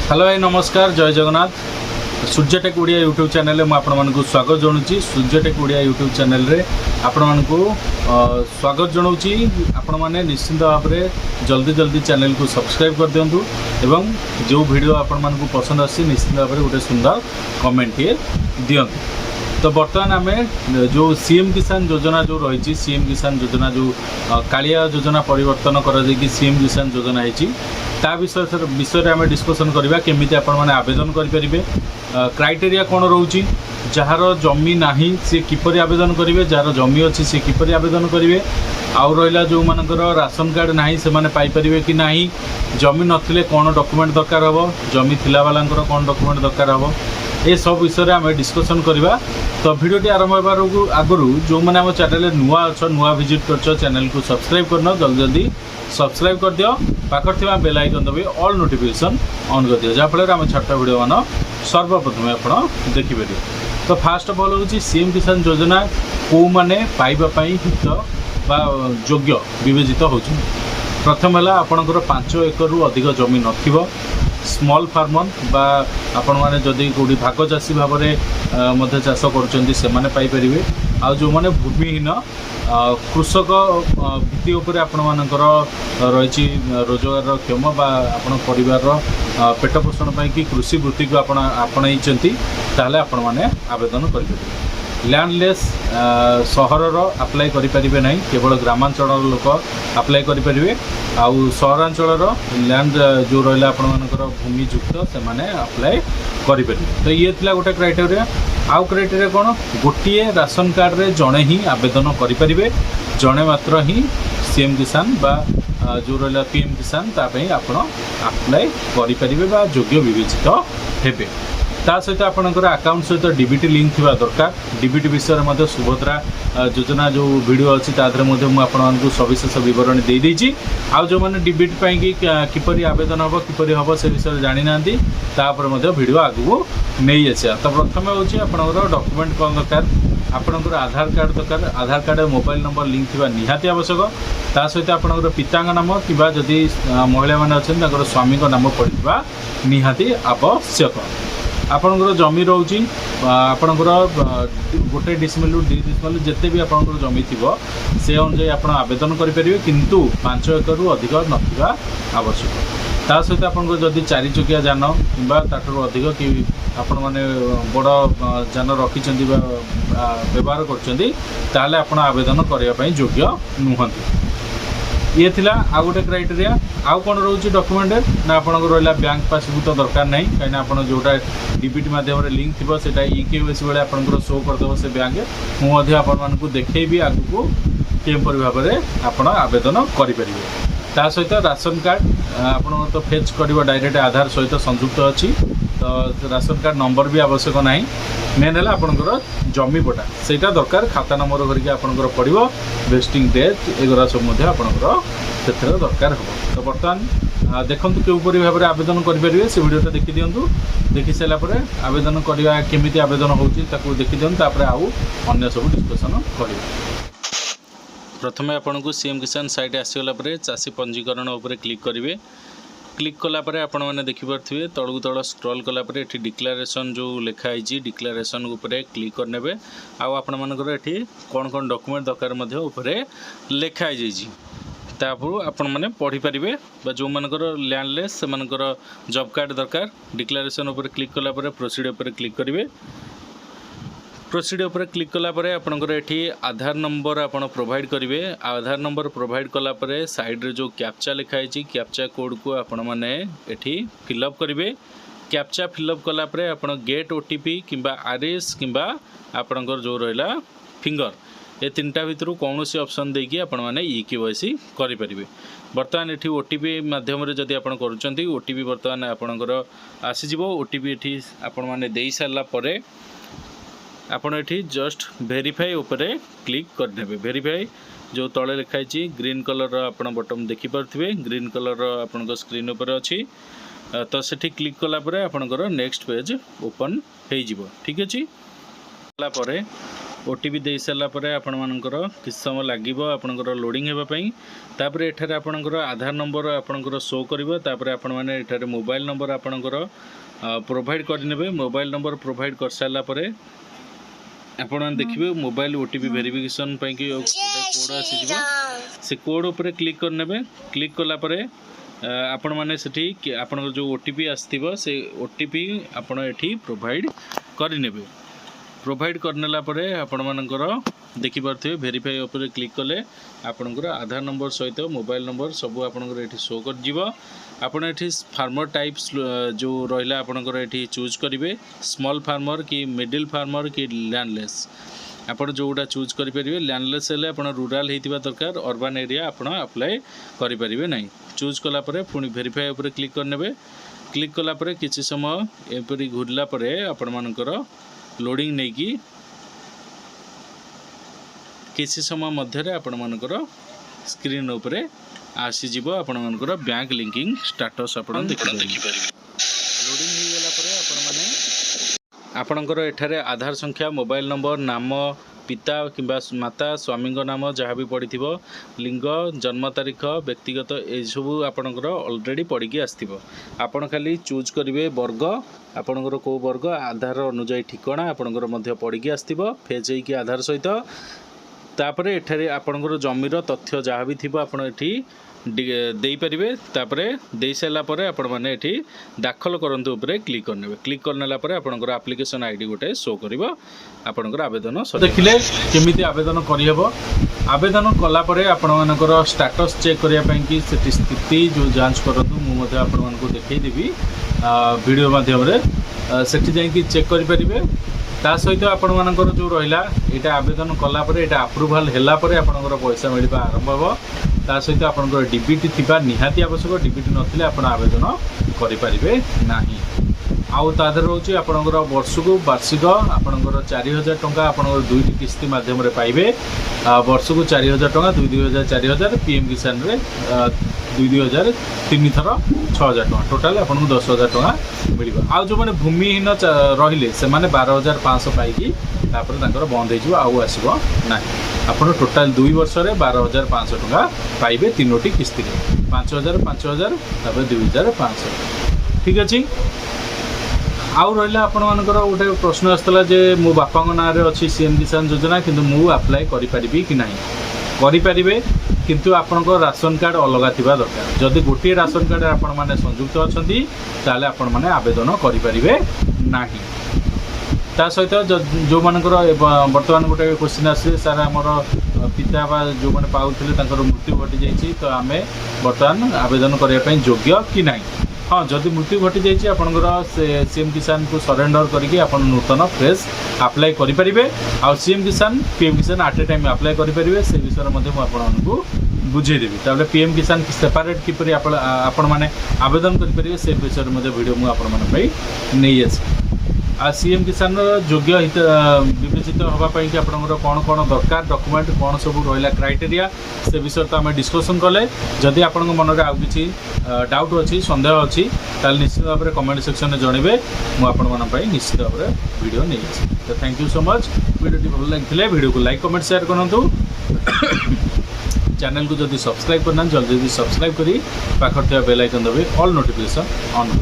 Hello भाई नमस्कार जय जगन्नाथ सूर्यटेक ओडिया यूट्यूब चैनल में आपको स्वागत जनाऊँ सूर्यटेक ओडिया यूट्यूब चैनल रे आपको स्वागत जनाऊँ आपण मैंने निश्चिंत भाव में जल्दी जल्दी चैनल को सब्सक्राइब कर दिंतु एवं जो वीडियो आपण मानक पसंद आसी निश्चिंत भाव में गोटे सुंदर कमेंट दिंतु। तो बर्तमान आम जो सीएम किसान योजना जो रही सीएम किसान योजना जो कालिया योजना परिवर्तन कर सीएम किसान योजना है ता विषय आम डिस्कसन करवा केमी आपण मैंने आवेदन करेंगे क्राइटेरिया कौन रोचे जार जमी ना सी किपर आवेदन करेंगे जार जमी अच्छी सी किपर आवेदन करेंगे आउ रहा जो मानकर राशन कार्ड ना से पाइपर कि ना जमी नथिले कौन डॉक्यूमेंट दरकार हम जमी थिला वालांकर कौन डॉक्यूमेंट दरकार हम ये सब विषय आम डिस्कसन करवा। तो वीडियोटी आरंभ होबार आगु जो मैंने आम चैनल नुआ अच्छ नुआ विजिट कर चैनल को सब्सक्राइब करना जल्दी जल्दी सब्सक्राइब कर दियो पाखर थी बेल आइकन दबी ऑल नोटिफिकेशन ऑन कर दियो जहाँफल आम छाटा वीडियो मान सर्वप्रथम आप देखिपर। तो फास्ट ऑफ ऑल हूँ सीएम किसान योजना कौ मैंने पाइबापी हित बा योग्य विवेचित हो प्रथम है आपणकर 5 एकरु अधिक जमी नथिबो स्मॉल फार्मर बा आपण मैंने जदि कौटी भाग चाषी भाव में चाष कर आ जो मैंने भूमिहीन कृषक भित्ति उपर आपण मानकर रही रोजगार क्षम बा आपण परिवार पेट पोषण कि कृषि वृत्ति को आपणई ताहले आपण माने आवेदन करेंगे। लैंडलेस सहरर आप्लाय करें ना केवल ग्रामांचल लोक आप्लाय करेंगे आउ सहरांचल लैंड जो रहा आपर भूमियुक्त से आप्लाय करेंगे। तो ये थिला गोटे क्राइटेरिया आउ क्राइटेरिया कौन गोटे राशन कार्ड रे जड़े ही आवेदन करेंगे जड़े मात्र ही सीएम किसान बा जो रहा पीएम किसान तापाई आपण आप्लाय करेंगे बा योग्य विवेचित हेबे। ता सहित आपणकर अकाउंट सहित डीबीटी लिंक थिबा दरकार डीबीटी विषय में सुभद्रा योजना जो वीडियो अच्छी मुझे सविशेष बरणी दे देछि आउ जो मैंने डीबीटी पाई किपरि आवेदन हम किपरि हम से विषय जानी ना तापर वीडियो आगू नहीं आसा। तो प्रथम हूँ आपणकर डॉक्यूमेंट कौन दरकार आपणकर आधार कार्ड दरकार आधार कार्ड मोबाइल नंबर लिंक थिबा निहाती आवश्यक ता सहित आपणकर पितांग नाम कि जदि महिला माने अछन स्वामी नाम पड़िबा निहाती आवश्यक। आपणकर जमी रोचे आपणकर गोटे डिसमिल 2 डिसमिल जिते भी आपणकर जमी थी से अनुसार आप आवेदन करेंगे किंतु 5 एकरु अधिक नथिबा आवश्यक। ता सहित आपणकर जदि 4 चकिया जान किंबा ताठू अधिक कि आपण माने बड़ जान रखिछन्ती व्यवहार करछन्ती ताले आपण आवेदन करबा पई योग्य नुहंती। ये थिला आ गोटे क्राइटेरिया आउ कौन रोचे डॉक्यूमेंट ना आपंकर रहा बैंक पासबुक तो दरकार नहीं कहीं आप जोटा डीबीटी माध्यम लिंक थी से ईकेवाईसी बेले आपंकर शो करदेव से बैंक मुझे आपको देखी आगू केपरी भाव में आप आवेदन करेंगे। ता सहित राशन कार्ड आप तो फेच कर डायरेक्ट आधार सहित संयुक्त अच्छी तो राशन कार्ड नंबर भी आवश्यक ना मेन है आपंकर जमी पटा से दरकार खाता नंबर करके आपंकर पड़ो वेस्टिंग डेट एगुरा सब आपंकर दरकार हम। तो बर्तमान देखूँ क्योंपरी भाव में आवेदन करेंगे से वीडियोटा देखी दिंतु देखी सारापर आवेदन करवा केमी आवेदन हो देखी दिखाँ आउ अन्य सब डिस्कसन कर। प्रथम आपन को सीएम किसान साइट आसीगला चाषी पंजीकरण उपर क्लिक करेंगे क्लिक कलापर आपण मैंने देखिपे तलू तल स्क्रॉल कलापर ये डिक्लेरेशन जो लिखाई डिक्लेरेशन उपर क्लिक करने आपण मानकर ये कौन कौन डॉक्यूमेंट दरकार उपरे लिखाई जाइए तापर आपण मैंने पढ़ी पारे जो मानकर लैंडलेस से मानकर जॉब कार्ड दरकार डिक्लेरेशन उपर क्लिक कलापर प्रोसीड उपर क्लिक करेंगे प्रोसीड उपर क्लिक कलापर आपंकर ये आधार नंबर आपड़ प्रोवाइड करेंगे आधार नंबर प्रोवाइड कलापर साइड रे जो कैप्चा लिखाई कैप्चा कोड को आपण मैंने ये फिलअप करेंगे कैप्चा फिलअप कलापर आप गेट ओटीपी किंबा आरएस किंबा आपणकर जो रहा फिंगर ये 3टा भितर कौन सी ऑप्शन देकी आपण मैंने ईकेवाईसी करेंगे। बर्तमान ये ओटीपी माध्यम जदि आप ओटीपी बर्तमान आपणकर आसीज ओटीपी ये आपण मैंने दे सारापर आपड़ ये जस्ट वेरीफाई उपरे क्लिक करदे वेरीफाई जो तले लिखाई ग्रीन कलर आप बटन देखिपे ग्रीन कलर आपण स्क्रीन उपर अच्छी तो से क्लिक कलापर आपणकर नेक्स्ट पेज ओपन हो ठीक अच्छे ओटीपी दे सारा पर आपण मानकर किस समय लगे आपंकर लोडिंग होगापी तापर एठारे आपणकर आधार नंबर आपणकर शो करिवो तापर आपण माने एठारे मोबाइल नंबर आपणकर प्रोवाइड करने मोबाइल नंबर प्रोवाइड कर सारा पर आपण देखिए मोबाइल ओटीपी वेरिफिकेशन कोड आसी से कोड उपर क्लिक करने क्लिक कला परे आपण माने सेठी आपण जो ओटीपी आसथिबो से ओटीपी आपण एठी प्रोवाइड करनेबे प्रोवाइड करनेला परे आपण मानकर देखि पारथिबे वेरीफाई उपर क्लिक कले आपणकर आधार नंबर सहित मोबाइल नंबर सब आपणकर एठी शो कर जीवो आपण एठी फार्मर टाइप्स जो रहिला आपणकर एठी चूज करिवे स्मॉल फार्मर कि मिडिल फार्मर कि लैंडलेस आपण जोटा चूज करि परिबे लैंडलेस हेले आपण रूरल हेतिबा दरकार अर्बन एरिया आपण अप्लाई करि परिबे नै चूज कला परे पुनी वेरीफाई उपर क्लिक करनेबे क्लिक कला परे किछि समय एपरि घुरला परे आपण मानकर लोडिंग नहीं कि किसी समय मध्य आपण मानकर स्क्रीन उपरे आसीजिवो आपण मानकर बैंक लिंकिंग स्टेटस आपण देखि लोडिंग हो गेला परे आपण माने आपणकर एठारे आधार संख्या मोबाइल नंबर नाम पिता किंबा माता स्वामी नाम जहाँ भी पड़ी लिंग जन्म तारीख व्यक्तिगत यू आपणकर ऑलरेडी पड़ी आसथिबो आपण खाली चूज करिवे वर्ग आपणकर को वर्ग आधार अनुजाई ठिकाना आपणकर मध्य पड़ी आसथिबो फेज होइकि आधार सहित तापर एठारे आपणकर जमीर तथ्य जहाँ भी थिबो आपण एठी देई परिबे तापरे देई साला परे आपण माने एठी दाखल करंतु उपरे क्लिक करनेबे क्लिक करनेला परे आपणकर एप्लिकेशन आईडी गोटे शो करिवो आपणकर आवेदन देखिले केमिति आवेदन करिहेबो आवेदन कला परे आपण मानकर स्टेटस चेक करिया पई कि सेठी स्थिति जो जांच करंतु मु मध्ये आपण मानको देखै देबी वीडियो माध्यम रे सेठी जाई कि चेक करि परिबे ता सहित आपण मानकर जो रहिला एटा आवेदन कला परे एटा अप्रूवल हेला परे आपणकर पैसा मिलबा आरंभ हो ता सहित आपणकर डीबीटी थिबा निहाती आवश्यक डीबीटी नथिले आपण आवेदन करि परिबे नाही आउ तादर रोचे आपणकर वर्षको वार्षिक आपणकर 4000 टंका आपणकर दुईटी किस्ती माध्यम रे पाइबे वर्षको 4000 टंका 2000 4000 पीएम किसान रे 2000 तीन थर 6000 टंका टोटाल आपन 10000 टंका मिलिबा आ जो माने भूमिहीन रहिले से माने 12500 पाइकी तापर तांकर बंद हे जिवो आउ आसीबो नाही आपन टोटाल 2 वर्ष रे 12500 टंका पाइबे तीनोटी किस्ती रे 5000 5000 तापर 2500 ठीक अछि आउ रहा आपण मानकर गोटे प्रश्न आसला जे मो बापा ना अच्छी सीएम किसान योजना किंतु मु अप्लाई करि परिबी कि नाही करि परिबे किंतु आपनकर राशन कार्ड अलग थिबा दरकार जदि गोटे राशन कार्ड आपण माने संयुक्त अछंती ताले आपण माने आवेदन करि परिबे नाही ता सहित जो मानकर वर्तमान गोटे क्वेश्चन आसे सर हमर पिता बा जो माने पाउथिले तांकर मृत्यु घटी जाइछि तो आमे वर्तमान आवेदन करिया पई योग्य कि नाही हाँ जदि मृत्यु घटी जाइए आपंकर सीएम किसान को सरेंडर करके आप नूतन फ्रेश अप्लाई करें आउ सीएम किसान पीएम किसान आट ए टाइम अप्लाई करेंगे से विषय में आपको बुझेदेवी तापर पीएम किसान सेपरेट किपरि आपण माने आवेदन करेंगे से विषय में वीडियो मुझे नहीं आसी आ सीएम किसान योग्य विवेचित होगापी कि आपंकर कौन कौन दरकार डॉक्यूमेंट कौन सब रहा क्राइटेरिया से विषय तो आम डिस्कसन कले जदि आपण मन में आउ कि डाउट अच्छी सन्देह अच्छी ताल निश्चित भाव में कमेंट सेक्शन में जनइबे मुझे निश्चित भाव में वीडियो नहीं तो thank you so much video भल लगी वीडियो को लाइक कमेंट शेयर करूँ चैनल को जदि सब्सक्राइब करना जल्दी जल्दी सब्सक्राइब करी पाखर बेल आइकन दबे ऑल नोटिफिकेशन ऑन